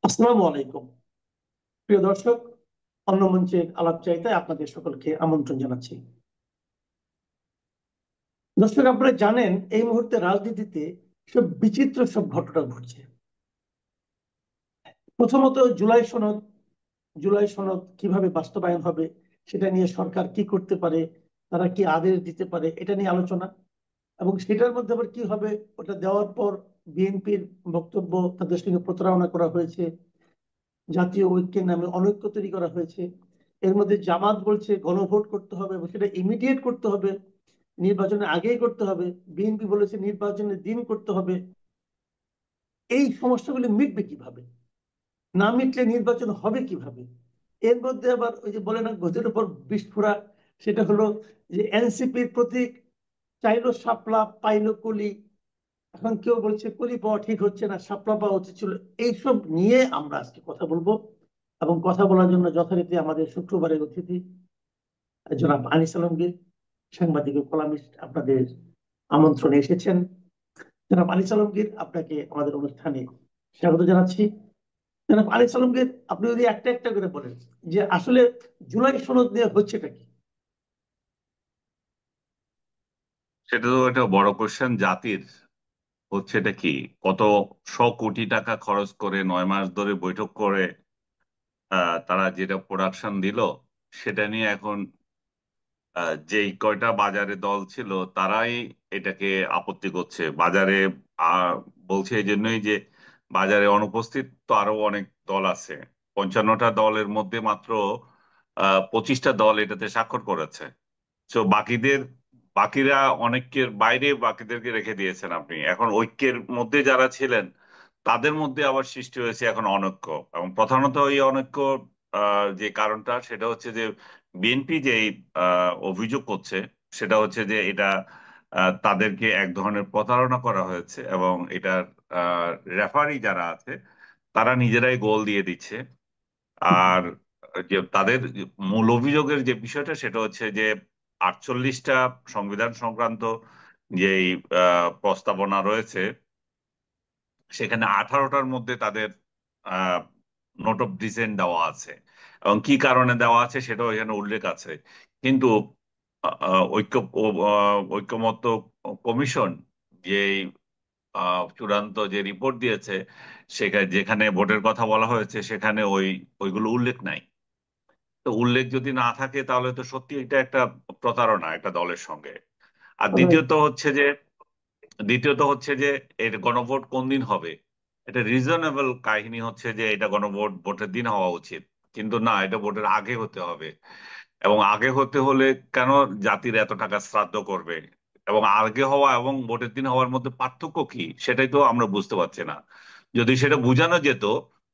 আসসালামু আলাইকুম। প্রিয় দর্শক, অন্য মঞ্চের আলাপচারিতায় আপনাদের সকলকে আমন্ত্রণ জানাচ্ছি। দর্শক, আপনারা জানেন এই মুহূর্তে রাজনীতিতে সব বিচিত্র সব ঘটনা ঘটছে। প্রথমত জুলাই সনদ কিভাবে বাস্তবায়ন হবে, সেটা নিয়ে সরকার কি করতে পারে, তারা কি আদেশ দিতে পারে, এটা নিয়ে আলোচনা। এবং সেটার মধ্যে আবার কি হবে, ওটা দেওয়ার পর বিএনপির বক্তব্য, তাদের সঙ্গে প্রতারণা করা হয়েছে, জাতীয় ঐক্যের নামে অনৈক্য তৈরি করা হয়েছে। এর মধ্যে জামাত বলছে গণভোট করতে হবে এবং সেটা ইমিডিয়েট করতে হবে, নির্বাচনের আগেই করতে হবে। বিএনপি বলেছে নির্বাচনের দিন করতে হবে। এই সমস্যাগুলি মিটবে কিভাবে? না মিটলে নির্বাচন হবে কিভাবে? এর মধ্যে আবার ওই যে বলে না গজের উপর বিস্ফোরা, সেটা হলো যে এনসিপির প্রতীক চাইলো শাপলা পাইলো কলি। এখন কেউ বলছে কলি পাওয়া ঠিক হচ্ছে না, শাপলা পাওয়া উচিত ছিল। এইসব নিয়ে আমরা আজকে কথা বলবো। এবং কথা বলার জন্য যথারীতি আমাদের শুক্রবারের অতিথি জনাব আনিস আলমগীর, সাংবাদিক ও কলামিস্ট, আপনাদের আমন্ত্রণে এসেছেন। জনাব আনিস আলমগীর, আপনাকে আমাদের অনুষ্ঠানে স্বাগত জানাচ্ছি। জনাব আনিস আলমগীর, আপনি যদি একটা একটা করে বলেন যে আসলে জুলাই সনদ নিয়ে হচ্ছেটা কি? সেটা তো একটা বড় কোশ্চেন জাতির। হচ্ছে এটা কি? কত কোটি টাকা খরচ করে 9 মাস ধরে বৈঠক করে তারা যেটা প্রোডাকশন দিল সেটা নিয়ে এখন যেই কয়টা বাজারে দল ছিল তারাই এটাকে আপত্তি করছে বাজারে। আহ, বলছে এই জন্যই যে বাজারে অনুপস্থিত তো আরো অনেক দল আছে। 55টা দলের মধ্যে মাত্র 25টা দল এটাতে স্বাক্ষর করেছে। তো বাকিরা অনেকের বাইরে বাকিদেরকে রেখে দিয়েছেন আপনি। এখন ঐক্যের মধ্যে যারা ছিলেন তাদের মধ্যে আবার সৃষ্টি হয়েছে এখন অনৈক্য। এবং প্রধানত এই অনৈক্য যে কারণটা সেটা হচ্ছে যে বিএনপি যে অভিযোগ করছে সেটা হচ্ছে যে এটা তাদেরকে এক ধরনের প্রতারণা করা হয়েছে এবং এটার রেফারি যারা আছে তারা নিজেরাই গোল দিয়ে দিচ্ছে। আর যে তাদের মূল অভিযোগের যে বিষয়টা সেটা হচ্ছে যে 48টা সংবিধান সংক্রান্ত যেই প্রস্তাবনা রয়েছে সেখানে 18টার মধ্যে তাদের নোট অফ ডিসেন্ট দেওয়া আছে এবং কি কারণে দেওয়া আছে সেটাও এখানে উল্লেখ আছে। কিন্তু ঐক্যমত্য কমিশন যে চূড়ান্ত যে রিপোর্ট দিয়েছে সেখানে যেখানে ভোটের কথা বলা হয়েছে সেখানে ওইগুলো উল্লেখ নাই। তো উল্লেখ যদি না থাকে তাহলে তো সত্যি এটা একটা প্রতারণা একটা দলের সঙ্গে। আর রাইট। দ্বিতীয়ত হচ্ছে যে এর গণভোট কোন দিন হবে। এটা রিজনেবল কাহিনী হচ্ছে যে এটা ভোটের দিন হওয়া উচিত, কিন্তু না, এটা ভোটের আগে হতে হবে। এবং আগে হতে হলে কেন জাতির এত টাকা শ্রাদ্ধ করবে? এবং আগে হওয়া এবং ভোটের দিন হওয়ার মধ্যে পার্থক্য কি সেটাই তো আমরা বুঝতে পারছি না। যদি সেটা বোঝানো যেত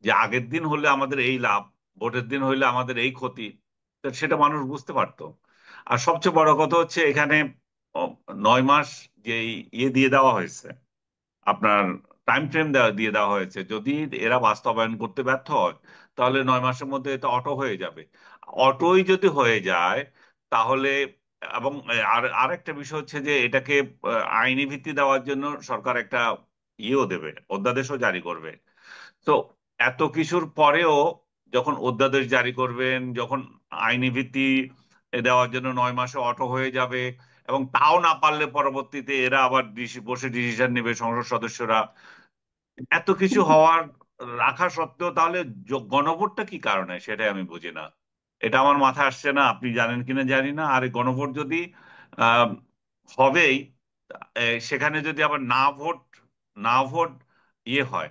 যে আগের দিন হলে আমাদের এই লাভ, ভোটের দিন হইলে আমাদের এই ক্ষতি, তো সেটা মানুষ বুঝতে পারতো। আর সবচেয়ে বড় কথা হচ্ছে এখানে ও, 9 মাস যে ইয়ে দিয়ে দেওয়া হয়েছে, আপনার টাইম ফ্রেম দিয়ে দেওয়া হয়েছে। যদি এরা বাস্তবায়ন করতে ব্যর্থ হয় তাহলে 9 মাসের মধ্যে এটা অটো হয়ে যাবে। অটোই যদি হয়ে যায় তাহলে, এবং আরেকটা বিষয় হচ্ছে যে এটাকে আইনি ভিত্তি দেওয়ার জন্য সরকার একটা ইয়েও দেবে, অধ্যাদেশও জারি করবে। তো এত কিছুর পরেও যখন অধ্যাদেশ জারি করবেন, যখন আইনি ভিত্তি দেওয়ার জন্য 9 মাসে অটো হয়ে যাবে, এবং তাও না পারলে পরবর্তীতে এরা আবার বসে ডিসিশন নেবে সংসদ সদস্যরা, এত কিছু হওয়ার রাখা সত্ত্বেও তাহলে গণভোটটা কি কারণে সেটাই আমি বুঝি না। এটা আমার মাথায় আসছে না, আপনি জানেন কিনা জানি না। আর এই গণভোট যদি আহ হবেই, সেখানে যদি আবার না ভোট ইয়ে হয়,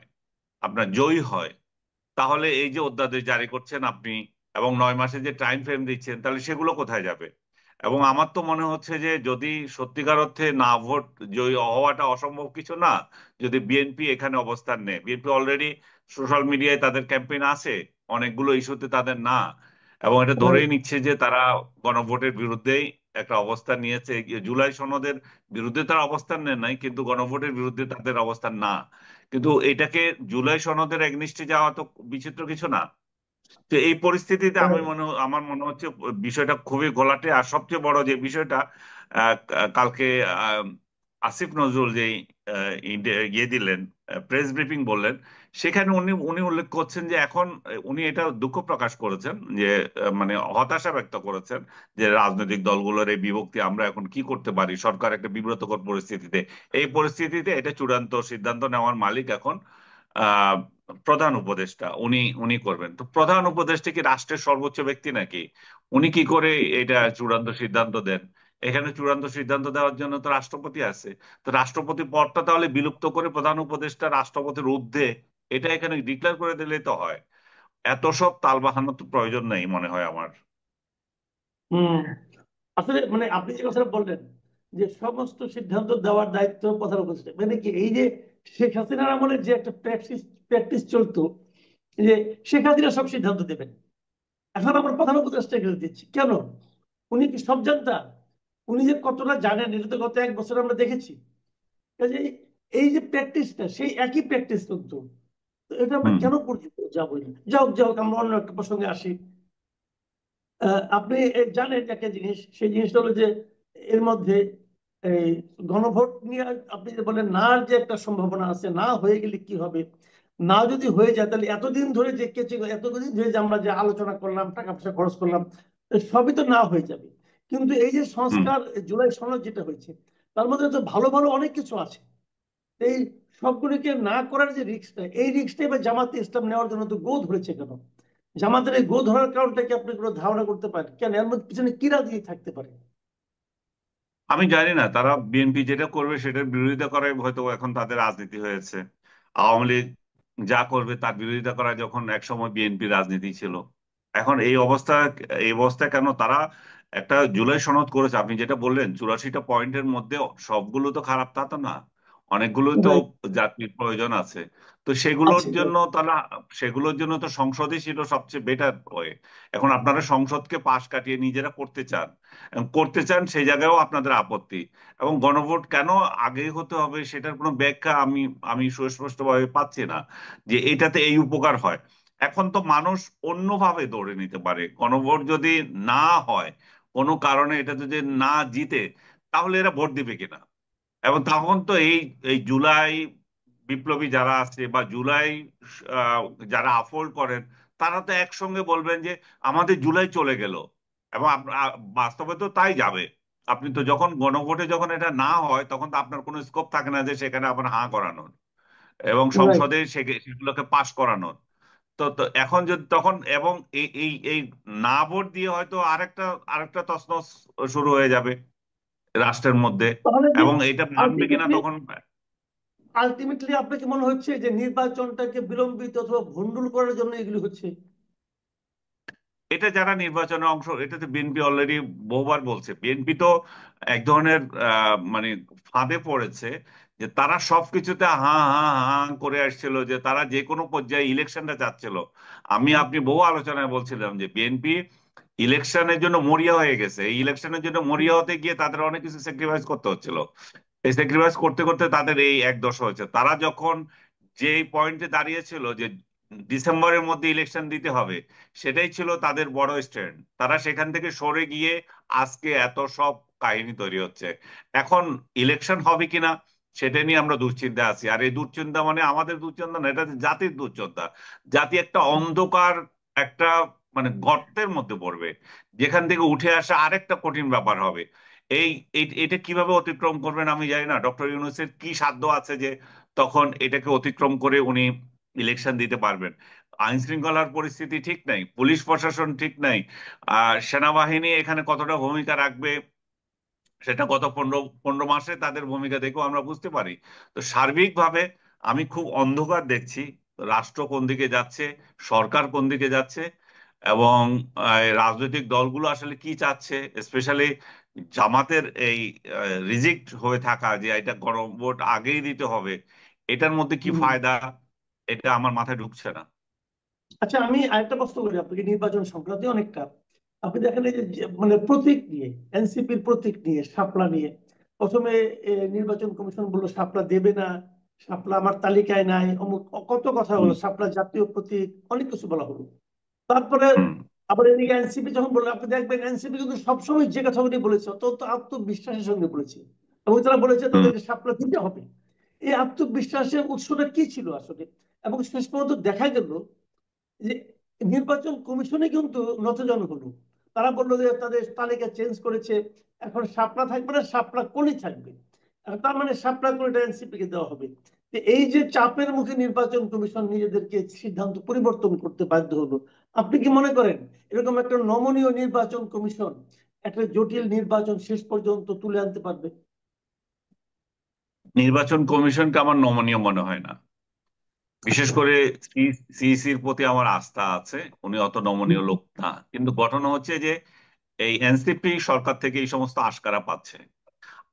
আপনার জয়ী হয়, তাহলে এই যে অধ্যাদেশ জারি করছেন আপনি এবং 9 মাসে যে টাইম ফ্রেম দিচ্ছেন তাহলে সেগুলো কোথায় যাবে? এবং আমার তো মনে হচ্ছে যে যদি সত্যিকার অর্থে না ভোট জয়ী হওয়াটা অসম্ভব কিছু না, যদি বিএনপি এখানে অবস্থান নেয়, বিএনপি অলরেডি সোশ্যাল মিডিয়ায় তাদের ক্যাম্পেইন আছে, অনেকগুলো ইস্যুতে তাদের না, এবং এটা ধরেই রাইট। নিচ্ছে যে তারা গণভোটের বিরুদ্ধেই একটা অবস্থান নিয়েছে। জুলাই সনদের বিরুদ্ধে তারা অবস্থান নেন নাই, কিন্তু গণভোটের বিরুদ্ধে তাদের অবস্থান না। কিন্তু এটাকে জুলাই সনদের এগনিস্টে যাওয়া তো বিচিত্র কিছু না। তো এই পরিস্থিতিতে রাইট। আমার মনে হচ্ছে বিষয়টা খুবই ঘোলাটে। আর সবচেয়ে বড় যে বিষয়টা, কালকে আহ, আসিফ নজরুল যে ইয়ে দিলেন, প্রেস ব্রিফিং বললেন, সেখানে উনি উনি উল্লেখ করছেন যে এখন উনি এটা দুঃখ প্রকাশ করেছেন যে মানে হতাশা ব্যক্ত করেছেন যে রাজনৈতিক দলগুলোর এই বিভক্তি আমরা এখন কি করতে পারি, সরকার একটা বিব্রতকর পরিস্থিতিতে, এই পরিস্থিতিতে এটা চূড়ান্ত সিদ্ধান্ত নেওয়ার মালিক এখন আহ প্রধান উপদেষ্টা, উনি উনি করবেন। তো প্রধান উপদেষ্টা কি রাষ্ট্রের সর্বোচ্চ ব্যক্তি নাকি? উনি কি করে এটা চূড়ান্ত সিদ্ধান্ত দেন? এখানে চূড়ান্ত সিদ্ধান্ত দেওয়ার জন্য তো রাষ্ট্রপতি আছে। তো রাষ্ট্রপতি পদটা তাহলে বিলুপ্ত করে প্রধান উপদেষ্টা রাষ্ট্রপতির ঊর্ধ্বে, এটা এখানে ডিক্লেয়ার করে দিলেই তো হয়। এত সব তালবাহানোর তো প্রয়োজন নেই মনে হয় আমার। হম। আসলে মানে আপনি যে কথাটা বললেন যে সমস্ত সিদ্ধান্ত দেওয়ার দায়িত্ব প্রধান উপদেষ্টা, মানে কি এই যে শেখ হাসিনার আমলে যে একটা প্র্যাকটিস প্র্যাকটিস চলতো যে শেখ হাসিনা সব সিদ্ধান্ত দেবেন, এখন আমরা প্রধান উপদেষ্টা এগুলো দিচ্ছি কেন? উনি কি সব জানতা? উনি যে কতটা জানেন এটা তো গত 1 বছর আমরা দেখেছি। কাজে এই যে প্র্যাকটিসটা সেই একই প্র্যাকটিস কিন্তু, তো এটা আমরা হুম। কেন করছি যাবো না? যাও যাও, আমরা অন্য একটা প্রসঙ্গে আসি। আপনি জানেন একটা জিনিস, সেই জিনিসটা হলো যে এর মধ্যে এই গণভোট নিয়ে আপনি যে বলেন না, যে একটা সম্ভাবনা আছে, না হয়ে গেলে কি হবে, না যদি হয়ে যায় তাহলে এতদিন ধরে যে কেচে এতদিন ধরে যে আমরা যে আলোচনা করলাম, টাকা পয়সা খরচ করলাম, সবই তো না হয়ে যাবে। কিন্তু এই যে হুম। সংস্কার জুলাই সনদ যেটা হয়েছে, তার মধ্যে তো ভালো ভালো অনেক কিছু আছে। এই সবগুলিকে না করার যে রিস্কটা, এই রিস্কটা এবার জামাতে ইসলাম নেওয়ার জন্য তো গো ধরেছে কেন? জামাতের এই গো ধরার কারণটা কি আপনি কোনো ধারণা করতে পারেন? কেন এর মধ্যে পিছনে কি রাজনীতি থাকতে পারে? আমি জানি না, তারা বিএনপি যেটা করবে সেটার বিরোধিতা করাই হয়তো এখন তাদের রাজনীতি হয়েছে। আওয়ামী লীগ যা করবে তার বিরোধিতা করা যখন একসময় বিএনপি রাজনীতি ছিল, এখন এই অবস্থা কেন? তারা একটা জুলাই সনদ করেছে, আপনি যেটা বললেন 84টা পয়েন্টের মধ্যে সবগুলো তো খারাপ তা তো না, অনেকগুলোই তো রাইট। জাতির প্রয়োজন আছে। তো আছে। সেগুলোর জন্য তো সংসদই ছিল সবচেয়ে বেটার ওয়ে। এখন আপনারা সংসদকে পাশ কাটিয়ে নিজেরা করতে চান সেই জায়গায়ও আপনাদের আপত্তি। এবং গণভোট কেন আগে হতে হবে সেটার কোনো ব্যাখ্যা আমি আমি সুস্পষ্টভাবে পাচ্ছি না যে এটাতে এই উপকার হয়। এখন তো মানুষ অন্যভাবে দৌড়ে নিতে পারে, গণভোট যদি না হয়, কোনো কারণে এটা যদি না জিতে, তাহলে এরা ভোট দিবে কিনা। এবং তখন তো এই এই জুলাই বিপ্লবী যারা আছে বা জুলাই আহ, যারা আফোল্ড করেন, তারা তো একসঙ্গে বলবেন যে আমাদের জুলাই চলে গেল। এবং বাস্তবে তো তাই যাবে। আপনি তো যখন গণভোটে যখন এটা না হয়, তখন তো আপনার কোনো স্কোপ থাকে না যে সেখানে আপনার হাঁ করানোর এবং রাইট। সংসদে সেগুলোকে পাশ করানোর। তো তো এখন যদি তখন এবং এই এই এই না ভোট দিয়ে হয়তো আরেকটা আরেকটা তছনছ শুরু হয়ে যাবে রাষ্ট্রের মধ্যে। তাহলে কি এবং এটা মানবে কিনা আলটিমেটলি তখন। আলটিমেটলি আপনাকে মনে হচ্ছে যে নির্বাচনটাকে বিলম্বিত অথবা ভণ্ডুল করার জন্য এগুলি হচ্ছে? এটা যারা নির্বাচনে এটা তো বিএনপি অলরেডি বহুবার বলছে। বিএনপি তো এক ধরনের মানে ফাঁদে পড়েছে যে তারা সবকিছুতে হাঁ হাঁ হাঁ করে আসছিল, যে তারা যে কোনো পর্যায়ে ইলেকশনটা চাচ্ছিল। আপনি বহু আলোচনায় বলছিলাম যে বিএনপি ইলেকশনের জন্য মরিয়া হয়ে গেছে, এই ইলেকশনের জন্য মরিয়া হতে গিয়ে তাদের অনেক কিছু স্যাক্রিফাইস করতে হচ্ছিল। এই স্যাক্রিফাইস করতে করতে তাদের এই 1 দশা হয়েছে। তারা যখন যে পয়েন্টে দাঁড়িয়েছিল যে ডিসেম্বরের মধ্যে ইলেকশন দিতে হবে, সেটাই ছিল তাদের বড় স্ট্যান্ড। তারা সেখান থেকে সরে গিয়ে আজকে এত সব কাহিনী তৈরি হচ্ছে। এখন ইলেকশন হবে কিনা সেটা নিয়ে আমরা দুশ্চিন্তা আছি। আর এই দুশ্চিন্তা মানে আমাদের দুশ্চিন্তা না, এটা জাতির দুশ্চিন্তা। জাতি একটা অন্ধকার, একটা মানে গর্তের মধ্যে পড়বে, যেখান থেকে উঠে আসা আরেকটা কঠিন ব্যাপার হবে। এই এটা কিভাবে অতিক্রম করবেন আমি জানি না। ডক্টর ইউনূসের কি সাধ্য আছে যে তখন এটাকে অতিক্রম করে উনি ইলেকশন দিতে পারবেন? আইন শৃঙ্খলার পরিস্থিতি ঠিক নাই, পুলিশ প্রশাসন ঠিক নাই, সেনাবাহিনী এখানে কতটা ভূমিকা রাখবে সেটা গত 15 15 মাসে তাদের ভূমিকা দেখেও আমরা বুঝতে পারি। তো সার্বিকভাবে আমি খুব অন্ধকার দেখছি রাষ্ট্র কোন দিকে যাচ্ছে, সরকার কোন দিকে যাচ্ছে, এবং রাজনৈতিক দলগুলো আসলে কি চাচ্ছে। স্পেশালি জামাতের এই রিজেক্ট হয়ে থাকা যে এটা গণভোট আগেই দিতে হবে, এটার মধ্যে কি হুম। ফায়দা, এটা আমার মাথায় ঢুকছে না। আচ্ছা, আমি আরেকটা প্রশ্ন করি আপনাকে নির্বাচন সংক্রান্ত অনেকটা। আপনি দেখেন এই যে মানে প্রতীক নিয়ে, এনসিপির প্রতীক নিয়ে, শাপলা নিয়ে প্রথমে নির্বাচন কমিশন বললো শাপলা দেবে না, শাপলা আমার তালিকায় নাই, অমুক কত কথা হুম। হলো, শাপলা জাতীয় প্রতীক, অনেক কিছু বলা হলো। তারপরে হুম। আবার এদিকে এনসিপি যখন বললো, আপনি দেখবেন এনসিপি কিন্তু সবসময় যে কথাগুলি বলেছে অত্যন্ত আত্মবিশ্বাসের সঙ্গে বলেছে, এবং তারা বলেছে হুম। তাদেরকে শাপলা দিতে হবে। এই আত্মবিশ্বাসের উৎসটা কি ছিল আসলে? এবং শেষ পর্যন্ত দেখা গেল যে নির্বাচন কমিশনে কিন্তু নতজানু হলো। তারা বললো যে তাদের তালিকা চেঞ্জ করেছে, এখন শাপলা থাকবে না, শাপলা কলি থাকবে। তার মানে শাপলা কলিটা এনসিপি কে দেওয়া হবে। তো এই যে চাপের মুখে নির্বাচন কমিশন নিজেদেরকে সিদ্ধান্ত পরিবর্তন করতে বাধ্য হলো। আপনি কি মনে করেন এরকম একটা নমনীয় নির্বাচন কমিশন একটা জটিল নির্বাচন শেষ পর্যন্ত তুলে আনতে পারবে? নির্বাচন কমিশনকে আমার নমনীয় মনে হয় না। বিশেষ আচ্ছা। করে সিইসির প্রতি আমার আস্থা আছে, উনি অত নমনীয় লোক না। কিন্তু ঘটনা হচ্ছে যে এই এনসিপি সরকার থেকে এই সমস্ত আশকারা পাচ্ছে।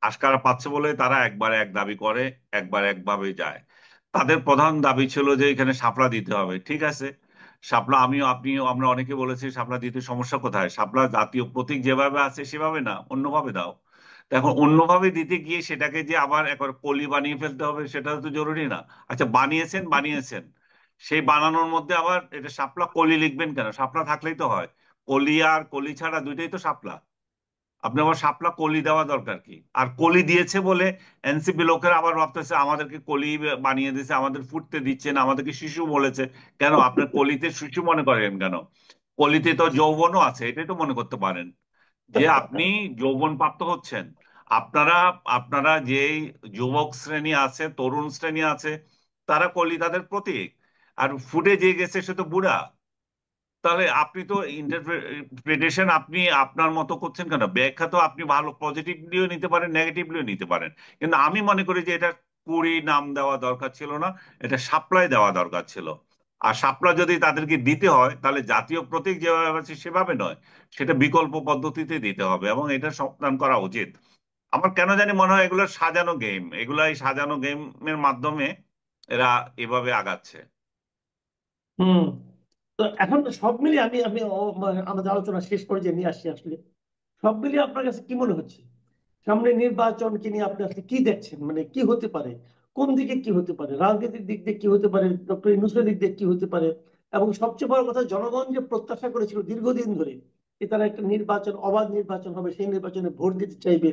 আশকারা পাচ্ছে বলে তারা একবার এক দাবি করে, একবার একভাবে যায়। তাদের প্রধান দাবি ছিল যে এখানে শাপলা দিতে হবে। ঠিক আছে, শাপলা আমিও আপনিও আমরা অনেকে বলেছি শাপলা দিতে সমস্যা কোথায়? শাপলা জাতীয় প্রতীক যেভাবে আছে সেভাবে না, অন্যভাবে দাও। তো এখন অন্যভাবে দিতে গিয়ে সেটাকে যে আবার একবার কলি বানিয়ে ফেলতে হবে সেটা তো জরুরি না। আচ্ছা, বানিয়েছেন বানিয়েছেন, সেই বানানোর মধ্যে আবার এটা শাপলা কলি লিখবেন কেন? শাপলা থাকলেই তো হয়। কলি আর কলি ছাড়া দুইটাই তো শাপলা। আপনি আবার শাপলা কলি দেওয়া দরকার কি? আর কলি দিয়েছে বলে এনসিপি লোকেরা আবার ভাবতেছে আমাদেরকে কলি বানিয়ে দিয়েছে, আমাদের ফুটতে দিচ্ছে না, আমাদেরকে শিশু বলেছে। কেন আপনার কলিতে শিশু মনে করেন কেন? কলিতে তো যৌবনও আছে, এটাই তো মনে করতে পারেন যে আপনি যৌবন প্রাপ্ত হচ্ছেন। আপনারা আপনারা যে যুবক শ্রেণী আছে, তরুণ শ্রেণী আছে, তারা কলি তাদের প্রতীক। আর ফুটে যে গেছে সে তো বুড়া। তাহলে আপনি তো ইন্টারপ্রিটেশন আপনি আপনার মতো করছেন কেন? ব্যাখ্যা তো আপনি ভালো পজিটিভলিও নিতে পারেন, নেগেটিভলিও নিতে পারেন। কিন্তু আমি মনে করি যে এটা কুড়ি নাম দেওয়া দরকার ছিল না, এটা সাপ্লাই দেওয়া দরকার ছিল। আর সাপ্লাই যদি তাদেরকে দিতে হয় তাহলে জাতীয় প্রতীক যেভাবে আছে সেভাবে নয়, সেটা বিকল্প পদ্ধতিতে দিতে হবে এবং এটা সমাধান করা উচিত। আমার কেন জানি মনে হয় এগুলো সাজানো গেম, এগুলাই সাজানো গেমের মাধ্যমে এরা এভাবে আগাচ্ছে। হুম। তো এখন সব মিলিয়ে আমি আমি আমাদের আলোচনা শেষ পর্যায়ে নিয়ে আসি আসলে। সব মিলিয়ে আপনার কাছে কি মনে হচ্ছে সামনে নির্বাচনকে নিয়ে আপনি আসলে কি দেখছেন, মানে কি হতে পারে, কোন দিকে কি হতে পারে, রাজনীতির দিক দিয়ে কি হতে পারে, ডক্টর ইউনূসের দিক দিয়ে কি হতে পারে, এবং সবচেয়ে বড় কথা জনগণ যে প্রত্যাশা করেছিল দীর্ঘদিন ধরে যে তারা একটা নির্বাচন, অবাধ নির্বাচন হবে, সেই নির্বাচনে ভোট দিতে চাইবে,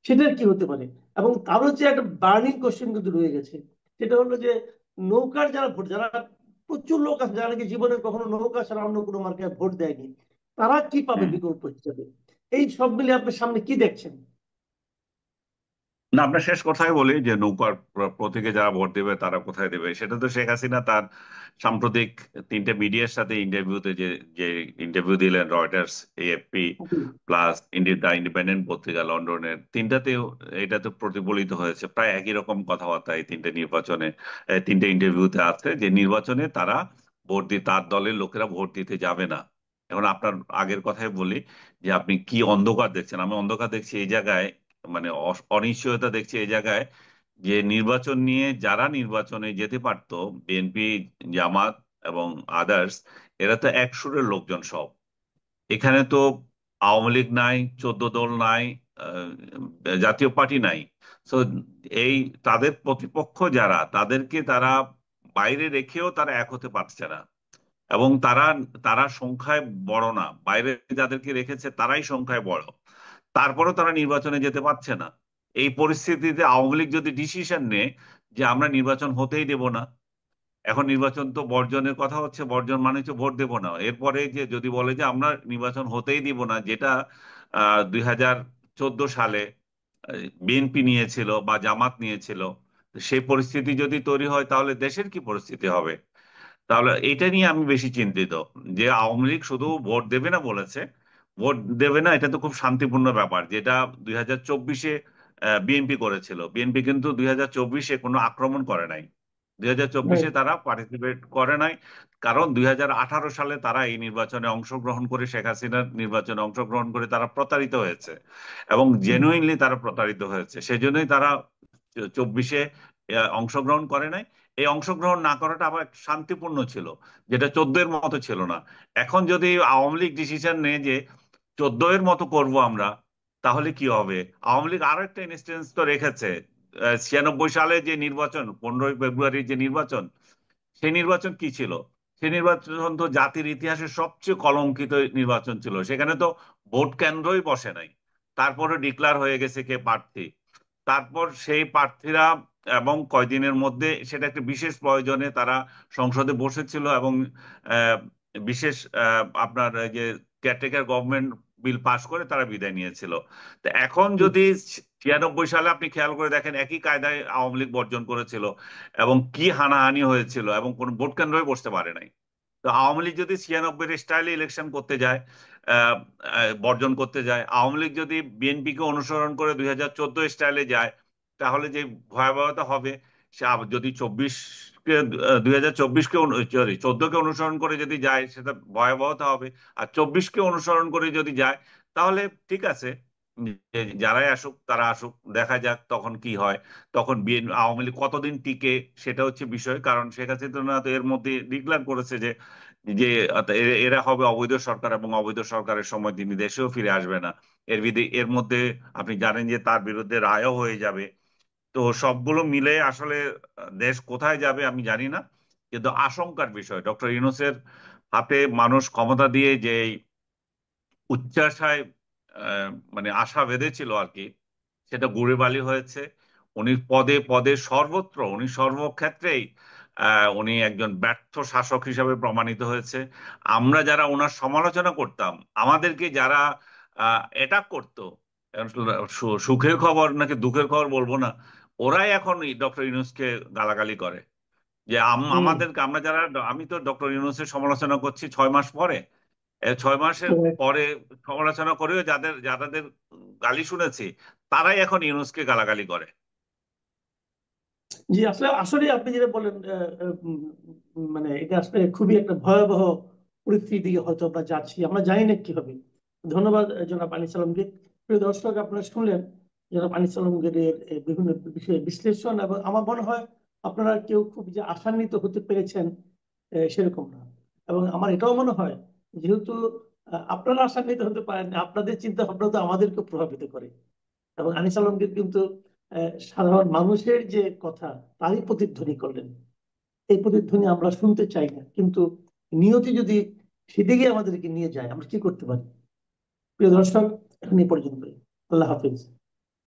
সেটার কি হতে পারে? এবং তারও যে একটা বার্নিং কোশ্চেন কিন্তু রয়ে গেছে, সেটা হলো যে নৌকার যারা ভোট, যারা প্রচুর লোক আছে যারা নাকি জীবনে কখনো নৌকা ছাড়া অন্য কোনো মার্কায় ভোট দেয়নি, তারা কি পাবে হুম। বিকল্প হিসাবে? এই সব মিলিয়ে আপনি সামনে কি দেখছেন? না, আপনার শেষ কথাই বলি যে নৌকার প্রতীকে যারা ভোট দেবে তারা কোথায় দেবে, সেটা তো শেখ হাসিনা তার সাম্প্রতিক তিনটে মিডিয়ার সাথে ইন্টারভিউতে যে যে ইন্টারভিউ দিলেন, Reuters, AFP plus the independent পত্রিকা লন্ডনের, তিনটাতেও এটা তো প্রতিফলিত হয়েছে। প্রায় একই রকম কথাবার্তা এই তিনটে নির্বাচনে, তিনটে ইন্টারভিউতে আছে যে নির্বাচনে তারা ভোট দিয়ে তার দলের লোকেরা ভোট দিতে যাবে না। এখন আপনার আগের কথাই বলি যে আপনি কি অন্ধকার দেখছেন? আমি অন্ধকার দেখছি এই জায়গায়, মানে অনিশ্চয়তা দেখছি এই জায়গায় যে নির্বাচন নিয়ে যারা নির্বাচনে যেতে পারতো, বিএনপি, জামাত এবং আদার্স, এরা তো এক সুরের লোকজন সব। এখানে তো আওয়ামী লীগ নাই, 14 দল নাই, জাতীয় পার্টি নাই। তো এই তাদের প্রতিপক্ষ যারা, তাদেরকে তারা বাইরে রেখেও তারা এক হতে পারছে না। এবং তারা তারা সংখ্যায় বড় না, বাইরে যাদেরকে রেখেছে তারাই সংখ্যায় বড়, তারপরেও তারা নির্বাচনে যেতে পারছে না। এই পরিস্থিতিতে আওয়ামী লীগ যদি ডিসিশন নেয় যে আমরা নির্বাচন হতেই দেব না, এখন নির্বাচন তো বর্জনের কথা হচ্ছে, বর্জন মানে হচ্ছে ভোট দেব না, এরপরে যে যদি বলে যে আমরা নির্বাচন হতেই দিব না, যেটা 2014 সালে বিএনপি নিয়েছিল বা জামাত নিয়েছিল, তো সেই পরিস্থিতি যদি তৈরি হয় তাহলে দেশের কি পরিস্থিতি হবে? তাহলে এটা নিয়ে আমি বেশি চিন্তিত যে আওয়ামী লীগ শুধু ভোট দেবে না বলেছে। ভোট দেবে না এটা তো খুব শান্তিপূর্ণ ব্যাপার, যেটা 2024-এ বিএনপি করেছিল। বিএনপি কিন্তু 2024-এ কোনো আক্রমণ করে নাই, 2024-এ Right. তারা পার্টিসিপেট করে নাই। কারণ 2018 সালে তারা এই নির্বাচনে অংশগ্রহণ করে, শেখ হাসিনার নির্বাচনে অংশগ্রহণ করে তারা প্রতারিত হয়েছে এবং হুম। জেনুইনলি তারা প্রতারিত হয়েছে। সেজন্যই তারা 24-এ অংশগ্রহণ করে নাই। এই অংশগ্রহণ না করাটা আবার শান্তিপূর্ণ ছিল, যেটা 14-এর মতো ছিল না। এখন যদি আওয়ামী লীগ ডিসিশন নেয় যে 14-এর মতো করব আমরা, তাহলে কি হবে? আওয়ামী লীগ আরো একটা ইনস্টেন্স তো রেখেছে, 96 সালে যে নির্বাচন, 15ই ফেব্রুয়ারির যে নির্বাচন, সেই নির্বাচন কি ছিল? সেই নির্বাচন তো জাতির ইতিহাসের সবচেয়ে কলঙ্কিত নির্বাচন ছিল। সেখানে তো ভোট কেন্দ্রই বসে নাই, তারপরে ডিক্লার হয়ে গেছে কে প্রার্থী। তারপর সেই প্রার্থীরা এবং কয়দিনের মধ্যে সেটা একটা বিশেষ প্রয়োজনে তারা সংসদে বসেছিল এবং আহ, বিশেষ আপনার এই যে কেয়ারটেকার গভর্নমেন্ট বিল পাশ করে তারা বিদায় নিয়েছিল। তো এখন জি। যদি 96 সালে আপনি খেয়াল করে দেখেন একই কায়দায় আওয়ামী লীগ বর্জন করেছিল এবং কি হানাহানি হয়েছিল এবং কোন ভোট কেন্দ্রই বসতে পারে নাই। তো আওয়ামী লীগ যদি 96 স্টাইলে ইলেকশন করতে যায়, আহ, বর্জন করতে যায়, আওয়ামী লীগ যদি বিএনপি কে অনুসরণ করে 2014 স্টাইলে যায়, তাহলে যে ভয়াবহতা হবে, সে যদি 2024-কে সরি 14-কে অনুসরণ করে যদি যায় সেটা ভয়াবহতা হবে। আর 24-কে অনুসরণ করে যদি যায় তাহলে ঠিক আছে, যারাই আসুক তারা আসুক, দেখা যাক তখন কি হয়। তখন আওয়ামী লীগ কতদিন টিকে সেটা হচ্ছে বিষয়, কারণ শেখ হাসিনা তো এর মধ্যে ডিক্লার করেছে যে যে এরা হবে অবৈধ সরকার এবং অবৈধ সরকারের সময় তিনি দেশেও ফিরে আসবে না। এর মধ্যে আপনি জানেন যে তার বিরুদ্ধে রায়ও হয়ে যাবে। তো সবগুলো মিলে আসলে দেশ কোথায় যাবে আমি জানি না। কিন্তু আশঙ্কার বিষয়, ডক্টর ইউনূসের হাতে মানুষ ক্ষমতা দিয়ে যে উচ্চাশায় মানে আশা বেঁধেছিল আর কি, সেটা গুড়ে বালি হয়েছে। উনি পদে পদে সর্বত্র, উনি সর্বক্ষেত্রেই উনি একজন ব্যর্থ শাসক হিসাবে প্রমাণিত হয়েছে। আমরা যারা ওনার সমালোচনা করতাম, আমাদেরকে যারা অ্যাটাক করতো, এখন সুখের খবর নাকি দুঃখের খবর বলবো না, ওরাই এখন ডক্টর ইউনূসকে গালাগালি করে। যে হম। আমাদেরকে, আমরা যারা, আমি তো ডক্টর ইউনূসের সমালোচনা করছি 6 মাস পরে, 6 মাসের পরে সমালোচনা করেও যাদের গালি শুনেছি, তারাই এখন ইউনূসকে গালাগালি করে। জি, আসলে আসলে আপনি যেটা বলেন, মানে এটা আসলে খুবই একটা ভয়াবহ পরিস্থিতির দিকে হয়তো আমরা যাচ্ছি, আমরা জানি না কি হবে। ধন্যবাদ জনাব আনিস আলমগীর। প্রিয় দর্শক, আপনারা শুনলেন জনাব আনিস আলমগীরের বিভিন্ন বিষয়ে বিশ্লেষণ, এবং আমার মনে হয় আপনারা কেউ খুব যে আশান্বিত হতে পেরেছেন সেরকম না। এবং আমার এটাও মনে হয়, যেহেতু আপনারা আশান্বিত হতে পারেন না, আপনাদের চিন্তা ভাবনা তো আমাদেরকে প্রভাবিত করে। এবং আনিস আলমগীর কিন্তু সাধারণ মানুষের যে কথা তারই প্রতিধ্বনি করলেন। এই প্রতিধ্বনি আমরা শুনতে চাই না, কিন্তু নিয়তি যদি সেদিকে আমাদেরকে নিয়ে যায়, আমরা কি করতে পারি? প্রিয় দর্শক, এখন এই পর্যন্তই। আল্লাহ হাফিজ।